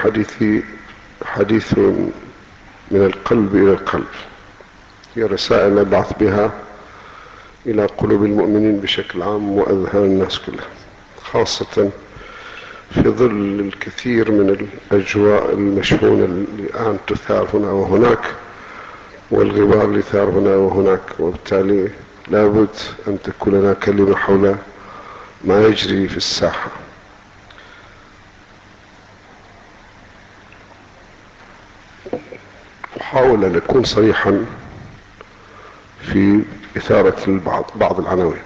حديثي حديث من القلب إلى القلب، هي رسائل نبعث بها إلى قلوب المؤمنين بشكل عام وأذهان الناس كلها، خاصة في ظل الكثير من الأجواء المشحونة اللي الآن تثار هنا وهناك، والغبار اللي ثار هنا وهناك، وبالتالي لابد أن تكون لنا كلمة حول ما يجري في الساحة. أحاول أن أكون صريحا في إثارة بعض العناوين.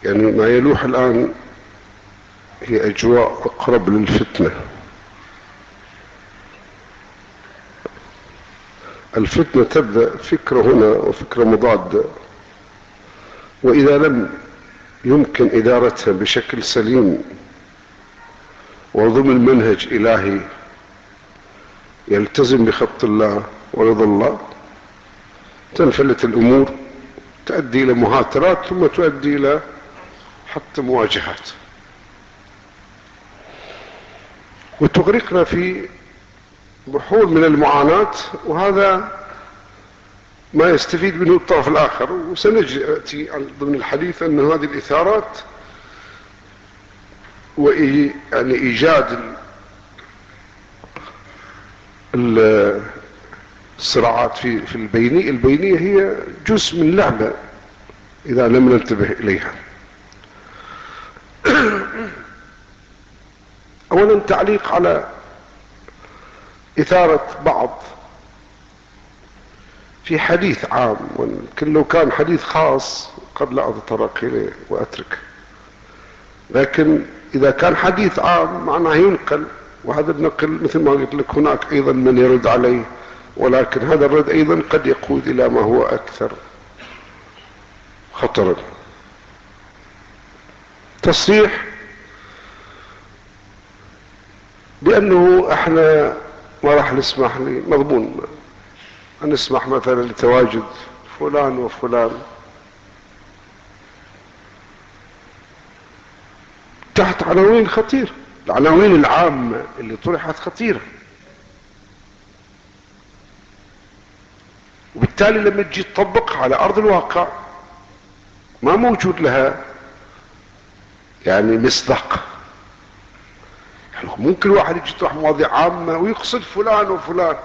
يعني ما يلوح الآن هي أجواء أقرب للفتنة. الفتنة تبدأ فكرة هنا وفكرة مضادة، وإذا لم يمكن إدارتها بشكل سليم وضمن منهج إلهي يلتزم بخط الله ورضا الله، تنفلت الأمور، تؤدي إلى مهاترات ثم تؤدي إلى حتى مواجهات، وتغرقنا في بحور من المعاناة، وهذا ما يستفيد منه الطرف الآخر. وسنأتي ضمن الحديث أن هذه الإثارات يعني إيجاد الصراعات في البينية هي جزء من لعبة إذا لم ننتبه إليها. أولا تعليق على إثارة بعض في حديث عام، ولكن لو كان حديث خاص قد لا أتطرق إليه وأتركه، لكن إذا كان حديث عام معناه ينقل، وهذا النقل مثل ما قلت لك هناك أيضا من يرد عليه، ولكن هذا الرد أيضا قد يقود إلى ما هو أكثر خطرا. تصريح بأنه احنا ما راح نسمح مضمون أن نسمح مثلا لتواجد فلان وفلان تحت عناوين خطيرة. العناوين العامة اللي طرحت خطيرة، وبالتالي لما تجي تطبقها على أرض الواقع ما موجود لها يعني مصداق. يعني ممكن واحد يجي يطرح مواضيع عامة ويقصد فلان وفلان،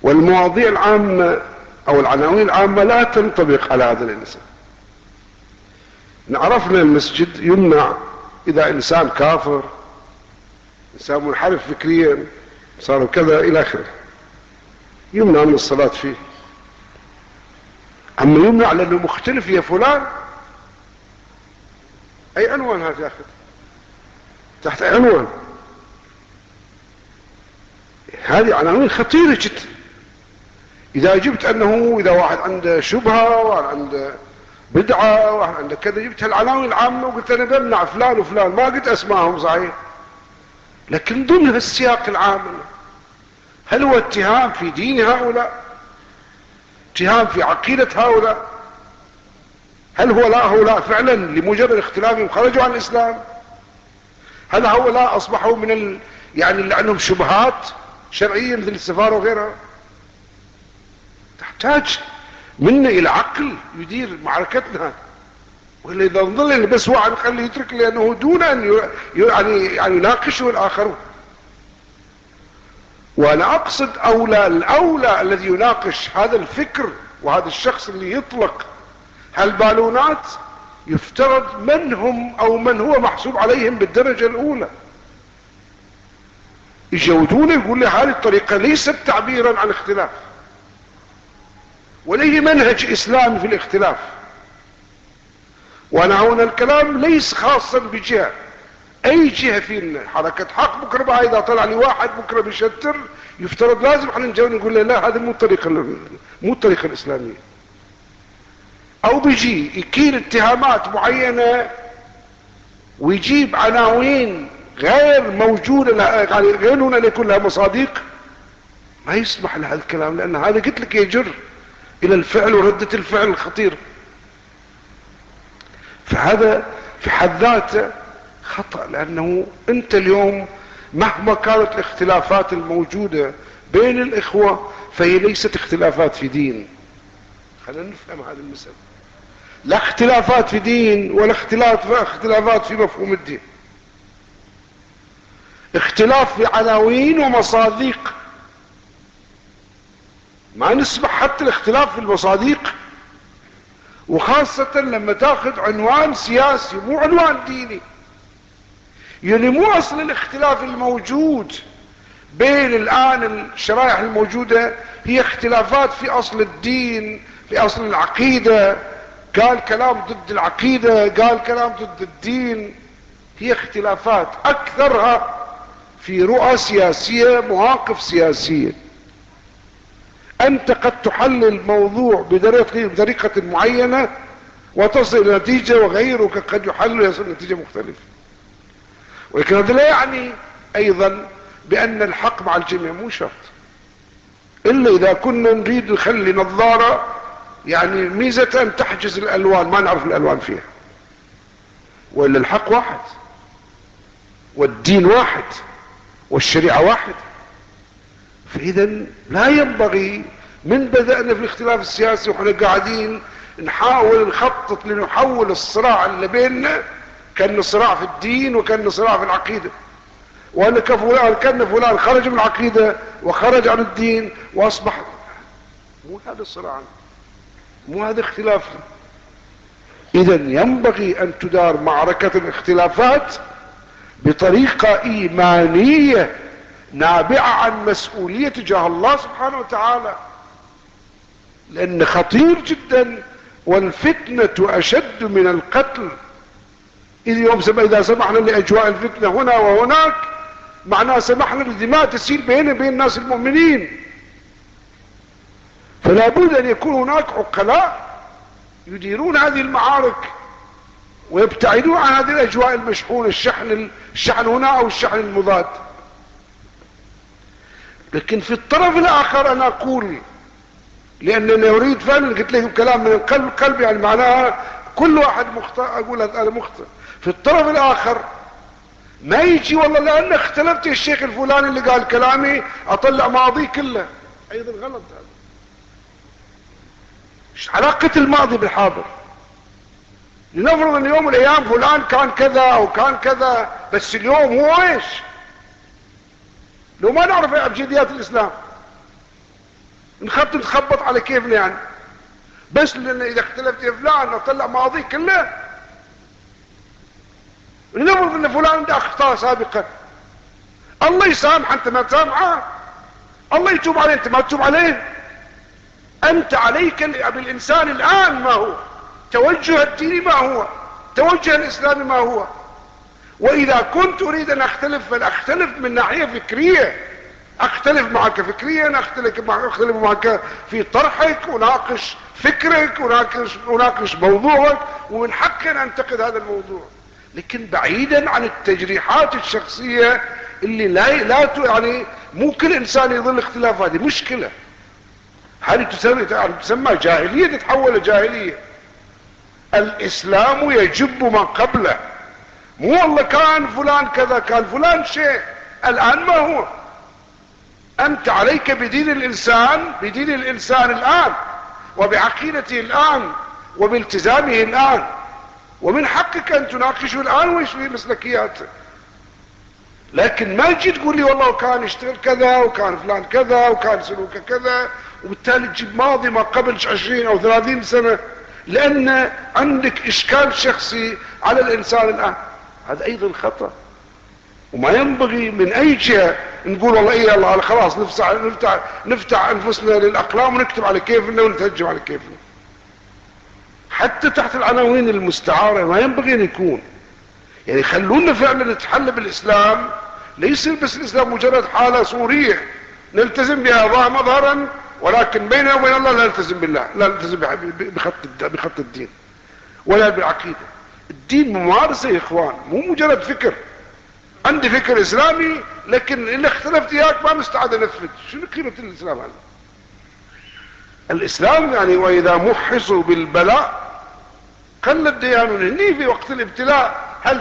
والمواضيع العامة أو العناوين العامة لا تنطبق على هذا الإنسان. عرفنا المسجد يمنع إذا إنسان كافر، إنسان منحرف فكريا، صار كذا إلى آخره، يمنع من الصلاة فيه. أما يمنع لأنه مختلف يا فلان، أي عنوان هذا يا أخي؟ تحت أي عنوان؟ هذه عناوين خطيرة جدا. إذا جبت أنه إذا واحد عنده شبهة، واحد عنده بدعة، واحد عنده كذا، جبت العناوين العامة وقلت أنا بمنع فلان وفلان، ما قلت أسمائهم صحيح، لكن ضمن السياق العام. هل هو اتهام في دين هؤلاء؟ اتهام في عقيدة هؤلاء؟ هل هو هؤلاء فعلا لمجرد اختلافهم خرجوا عن الإسلام؟ هل هؤلاء أصبحوا من يعني اللي عندهم شبهات شرعية مثل السفارة وغيرها؟ تحتاج منا إلى عقل يدير معركتنا، وإلا إذا نظل بس واحد نخليه يترك لأنه دون أن يعني يناقشه الآخرون. وأنا أقصد الأولى الذي يناقش هذا الفكر وهذا الشخص اللي يطلق هالبالونات يفترض من هم أو من هو محسوب عليهم بالدرجة الأولى. يجودون يقول لي هذه الطريقة ليست تعبيرا عن اختلاف، وليه منهج إسلامي في الاختلاف. وأنا هنا الكلام ليس خاصا بجهة، أي جهة فينا حركة حق بكرة بقى إذا طلع لي واحد بكرة بيشتر يفترض لازم احنا نجاوب نقول له لا، هذه مو الطريقة الإسلامية. أو بيجي يكيل اتهامات معينة ويجيب عناوين غير موجودة، يعني غير هنا يكون لها مصادق، ما يسمح لهذا الكلام، لأن هذا قلت لك يجر إلى الفعل وردة الفعل الخطير. فهذا في حد ذاته خطأ، لأنه أنت اليوم مهما كانت الاختلافات الموجودة بين الإخوة فهي ليست اختلافات في دين. خلينا نفهم هذه المسألة، لا اختلافات في دين ولا اختلافات في مفهوم الدين، اختلاف في عناوين ومصادق. ما نسمح حتى الاختلاف في المصادق، وخاصة لما تاخذ عنوان سياسي مو عنوان ديني. يعني مو اصل الاختلاف الموجود بين الان الشرائح الموجودة هي اختلافات في اصل الدين، في اصل العقيدة، قال كلام ضد العقيدة، قال كلام ضد الدين. هي اختلافات اكثرها في رؤى سياسية، مواقف سياسية. انت قد تحلل الموضوع بطريقة معينة وتصل الى نتيجة، وغيرك قد يحلل ويصل نتيجة مختلفة. ولكن هذا لا يعني ايضا بان الحق مع الجميع، مو شرط، الا اذا كنا نريد نخلي نظارة يعني ميزة ان تحجز الالوان، ما نعرف الالوان فيها، والا الحق واحد والدين واحد والشريعة واحد. فاذا لا ينبغي من بدأنا في الاختلاف السياسي وحنا قاعدين نحاول نخطط لنحول الصراع اللي بيننا كان صراع في الدين وكان صراع في العقيدة، وان كان فلان خرج من العقيدة وخرج عن الدين واصبح. مو هذا الصراع، مو هذا اختلافنا. اذا ينبغي ان تدار معركة الاختلافات بطريقة ايمانية نابعة عن مسؤولية تجاه الله سبحانه وتعالى، لان خطير جدا، والفتنة اشد من القتل. اذا سمحنا لاجواء الفتنة هنا وهناك معناه سمحنا للدماء تسيل بين الناس المؤمنين. فلا بد ان يكون هناك عقلاء يديرون هذه المعارك ويبتعدون عن هذه الاجواء المشحونة، الشحن هنا او الشحن المضاد. لكن في الطرف الاخر انا اقول، لانني اريد فعلا قلت لكم كلام من القلب يعني معناها كل واحد مخطئ اقول انا مخطئ. في الطرف الاخر ما يجي والله لان اختلفت الشيخ الفلاني اللي قال كلامي اطلع ماضي كله، ايضا غلط. هذا ايش علاقة الماضي بالحاضر؟ لنفرض ان يوم من الايام فلان كان كذا او كان كذا، بس اليوم هو ايش؟ لو ما نعرف ابجديات الاسلام نخبط على كيفنا يعني، بس لان اذا اختلفت يا فلان اطلع ماضي كله. لنفرض ان فلان عنده اخطاء سابقا، الله يسامح انت ما تسامحه، الله يتوب عليه انت ما تتوب عليه. انت عليك بالانسان الان ما هو توجه الدين، ما هو توجه الاسلامي، ما هو. واذا كنت اريد ان اختلف فاختلف من ناحية فكرية، اختلف معك فكريا، اختلف معك في طرحك، اناقش فكرك، اناقش موضوعك، ومن حقي ان انتقد هذا الموضوع، لكن بعيدا عن التجريحات الشخصية اللي لا يعني مو كل انسان يظل اختلاف. هذه مشكلة، هذه تسمى جاهلية، تتحول لجاهلية. الاسلام يجب ما قبله، مو والله كان فلان كذا كان فلان شيء، الان ما هو. انت عليك بدين الانسان الان، وبعقيدته الان، وبالتزامه الان، ومن حقك ان تناقشه الان ويش في مسلكياته. لكن ما تجي تقول لي والله كان يشتغل كذا وكان فلان كذا وكان سلوكه كذا، وبالتالي تجيب ماضي ما قبل 20 او 30 سنة لان عندك اشكال شخصي على الانسان الان. هذا ايضا خطأ، وما ينبغي من اي جهة نقول والله ايه الله خلاص نفتح انفسنا للاقلام ونكتب على كيفنا ونتهجم على كيفنا. حتى تحت العناوين المستعارة ما ينبغي ان يكون. يعني خلونا فعلا نتحلى بالاسلام، ليس بس الاسلام مجرد حالة صورية نلتزم بها مظهرا، ولكن بيننا وبين الله لا نلتزم بالله، لا نلتزم بخط الدين ولا بالعقيدة. الدين ممارسة يا اخوان، مو مجرد فكر. عندي فكر اسلامي لكن اللي اختلفت اياك ما مستعد انفذ. شنو قيمة الاسلام هذا؟ الاسلام يعني واذا محصوا بالبلاء قل الديانون هني في وقت الابتلاء